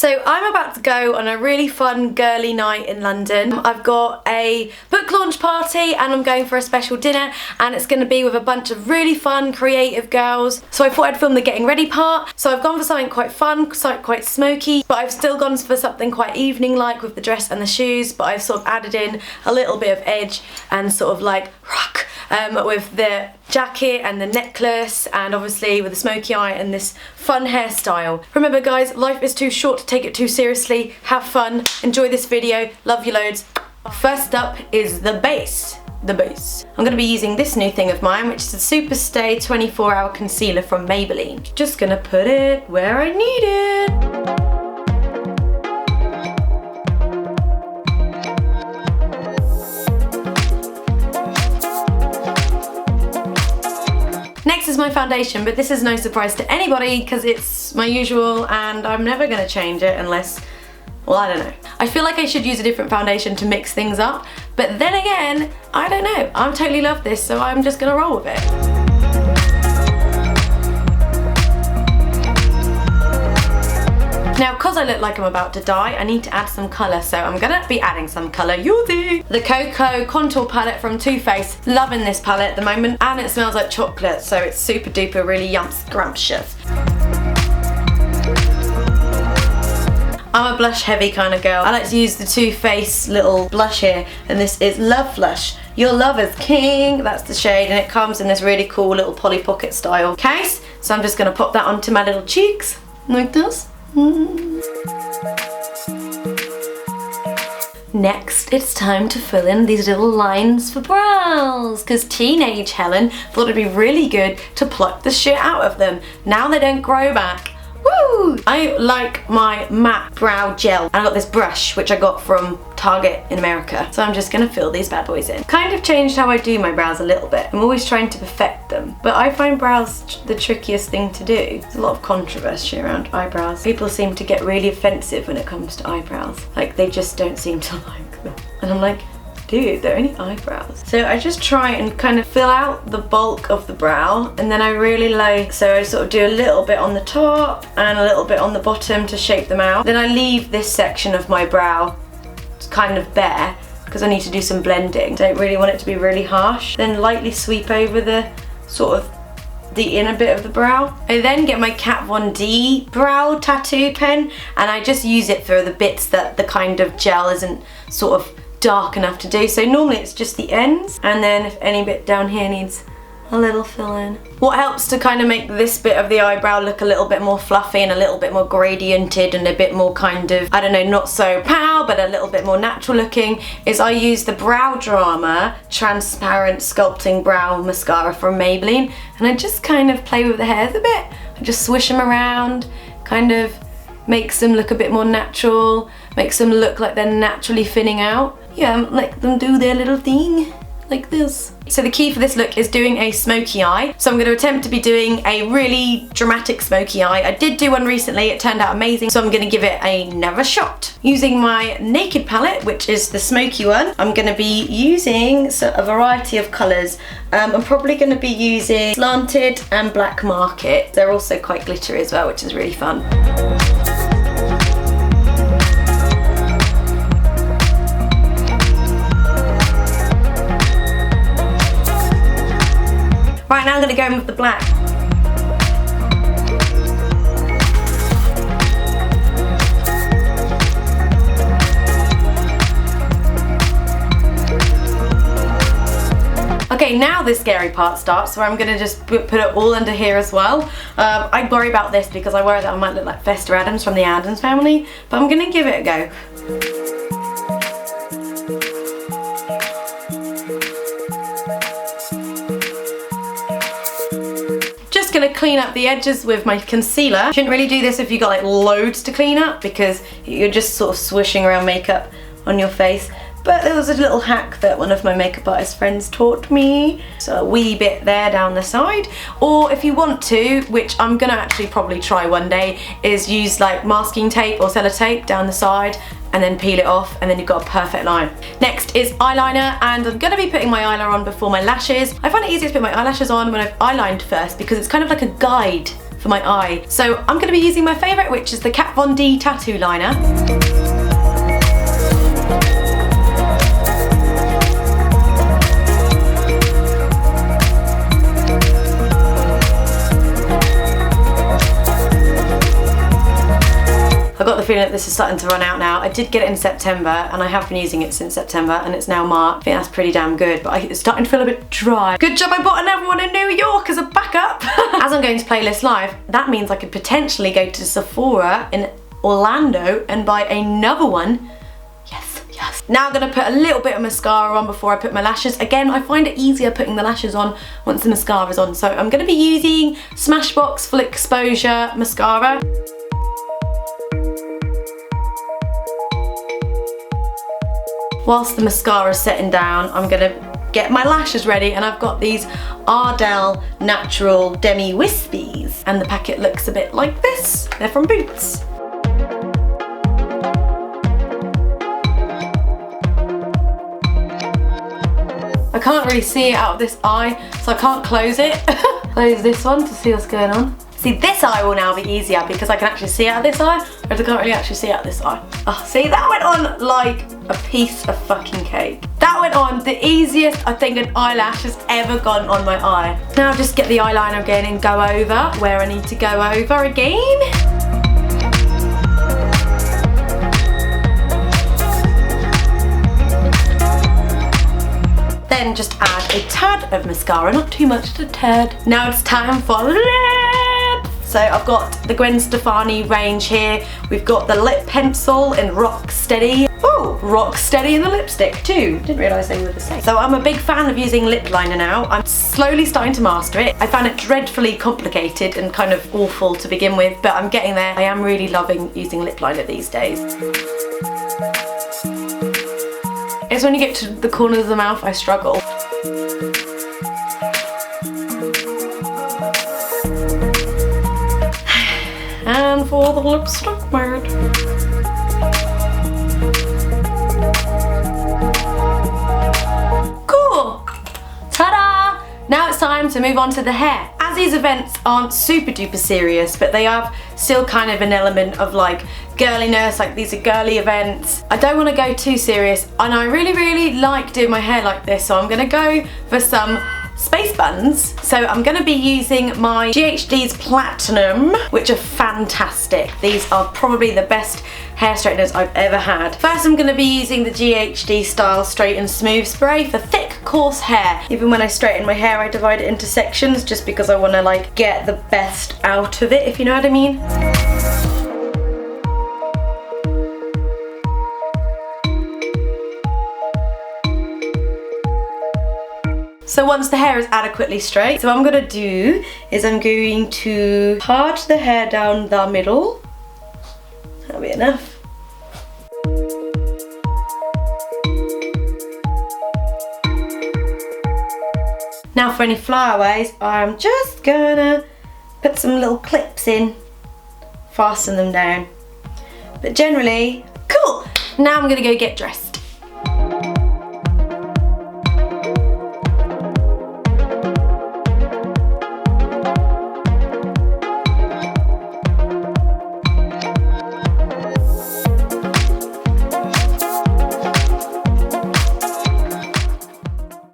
So I'm about to go on a really fun girly night in London. I've got a book launch party and I'm going for a special dinner, and it's going to be with a bunch of really fun creative girls. So I thought I'd film the getting ready part. So I've gone for something quite fun, quite smoky, but I've still gone for something quite evening-like with the dress and the shoes, but I've sort of added in a little bit of edge and sort of like rock with the jacket and the necklace, and obviously with the smoky eye and this fun hairstyle. Remember guys, life is too short to take it too seriously. Have fun, enjoy this video, love you loads. First up is the base. I'm going to be using this new thing of mine, which is a Super Stay 24-hour concealer from Maybelline. Just going to put it where I need it. Next is my foundation, but this is no surprise to anybody because it's my usual and I'm never going to change it unless, well, I don't know. I feel like I should use a different foundation to mix things up, but then again, I don't know. I totally love this, so I'm just going to roll with it. Now, because I look like I'm about to die, I need to add some colour, so I'm going to be adding some colour. You'll do! The Cocoa Contour Palette from Too Faced. Loving this palette at the moment, and it smells like chocolate, so it's super duper, really yum scrumptious. I'm a blush heavy kind of girl. I like to use the Too Faced little blush here, and this is Love Blush. Your love is king, that's the shade, and it comes in this really cool little Polly Pocket style case. So I'm just going to pop that onto my little cheeks, like this. Next, it's time to fill in these little lines for brows, because teenage Helen thought it'd be really good to pluck the shit out of them. Now they don't grow back. Woo! I like my matte brow gel, and I got this brush which I got from Target in America, so I'm just gonna fill these bad boys in. Kind of changed how I do my brows a little bit. I'm always trying to perfect them, but I find brows the trickiest thing to do. There's a lot of controversy around eyebrows. People seem to get really offensive when it comes to eyebrows. Like, they just don't seem to like them. And I'm like, dude, they're only eyebrows. So I just try and kind of fill out the bulk of the brow, and then I really like, so I sort of do a little bit on the top and a little bit on the bottom to shape them out. Then I leave this section of my brow kind of bare because I need to do some blending. Don't really want it to be really harsh. Then lightly sweep over the sort of the inner bit of the brow. I then get my Kat Von D brow tattoo pen, and I just use it for the bits that the kind of gel isn't sort of dark enough to do. So normally it's just the ends, and then if any bit down here needs a little fill in. What helps to kind of make this bit of the eyebrow look a little bit more fluffy and a little bit more gradiented and a bit more kind of, I don't know, not so pow, but a little bit more natural looking, is I use the Brow Drama Transparent Sculpting Brow Mascara from Maybelline, and I just kind of play with the hairs a bit. I just swish them around, kind of makes them look a bit more natural, makes them look like they're naturally thinning out. Yeah, let them do their little thing, like this. So the key for this look is doing a smoky eye. So I'm going to attempt to be doing a really dramatic smoky eye. I did do one recently, it turned out amazing, so I'm going to give it another shot. Using my Naked palette, which is the smoky one, I'm going to be using a variety of colours. I'm probably going to be using Slanted and Black Market. They're also quite glittery as well, which is really fun. Right, now I'm going to go in with the black. Okay, now the scary part starts, where I'm going to just put it all under here as well. I worry about this because I worry that I might look like Fester Adams from the Addams Family, but I'm going to give it a go. Gonna clean up the edges with my concealer. Shouldn't really do this if you got like loads to clean up because you're just sort of swishing around makeup on your face. But there was a little hack that one of my makeup artist friends taught me. So a wee bit there down the side. Or if you want to, which I'm gonna actually probably try one day, is use like masking tape or sellotape down the side and then peel it off, and then you've got a perfect line. Next is eyeliner, and I'm gonna be putting my eyeliner on before my lashes. I find it easier to put my eyelashes on when I've eyelined first because it's kind of like a guide for my eye. So I'm going to be using my favourite, which is the Kat Von D tattoo liner. I've got the feeling that this is starting to run out now. I did get it in September and I have been using it since September and it's now March. I think that's pretty damn good, but it's starting to feel a bit dry. Good job I bought another one in New York as a backup. As I'm going to Playlist Live, that means I could potentially go to Sephora in Orlando and buy another one. Yes. Now I'm going to put a little bit of mascara on before I put my lashes. Again, I find it easier putting the lashes on once the mascara is on. So I'm going to be using Smashbox Full Exposure Mascara. Whilst the mascara is setting down, I'm going to get my lashes ready, and I've got these Ardell Natural Demi Wispies, and the packet looks a bit like this. They're from Boots. I can't really see it out of this eye, so I can't close it. Close this one to see what's going on. See, this eye will now be easier because I can actually see out of this eye, whereas I can't really actually see out of this eye. Oh, see, that went on like a piece of fucking cake. That went on the easiest I think an eyelash has ever gone on my eye. Now just get the eyeliner again and go over where I need to go over again. Then just add a tad of mascara, not too much, just a tad. Now it's time for lips. So I've got the Gwen Stefani range here. We've got the lip pencil in Rock Steady. Oh, Rock Steady in the lipstick too. Didn't realise they were the same. So I'm a big fan of using lip liner now. I'm slowly starting to master it. I found it dreadfully complicated and kind of awful to begin with, but I'm getting there. I am really loving using lip liner these days. It's when you get to the corners of the mouth I struggle. And for the lipstick mode. Cool! Ta-da! Now it's time to move on to the hair. As these events aren't super duper serious, but they have still kind of an element of like girliness, like these are girly events. I don't want to go too serious, and I really like doing my hair like this, so I'm going to go for some space buns. So I'm going to be using my GHD's Platinum, which are fantastic. These are probably the best hair straighteners I've ever had. First I'm going to be using the GHD Style Straight and Smooth Spray for thick, coarse hair. Even when I straighten my hair, I divide it into sections just because I want to like get the best out of it, if you know what I mean. So once the hair is adequately straight, so what I'm going to do is I'm going to part the hair down the middle. That'll be enough. Now for any flyaways, I'm just gonna put some little clips in, fasten them down. But generally, cool! Now I'm gonna go get dressed.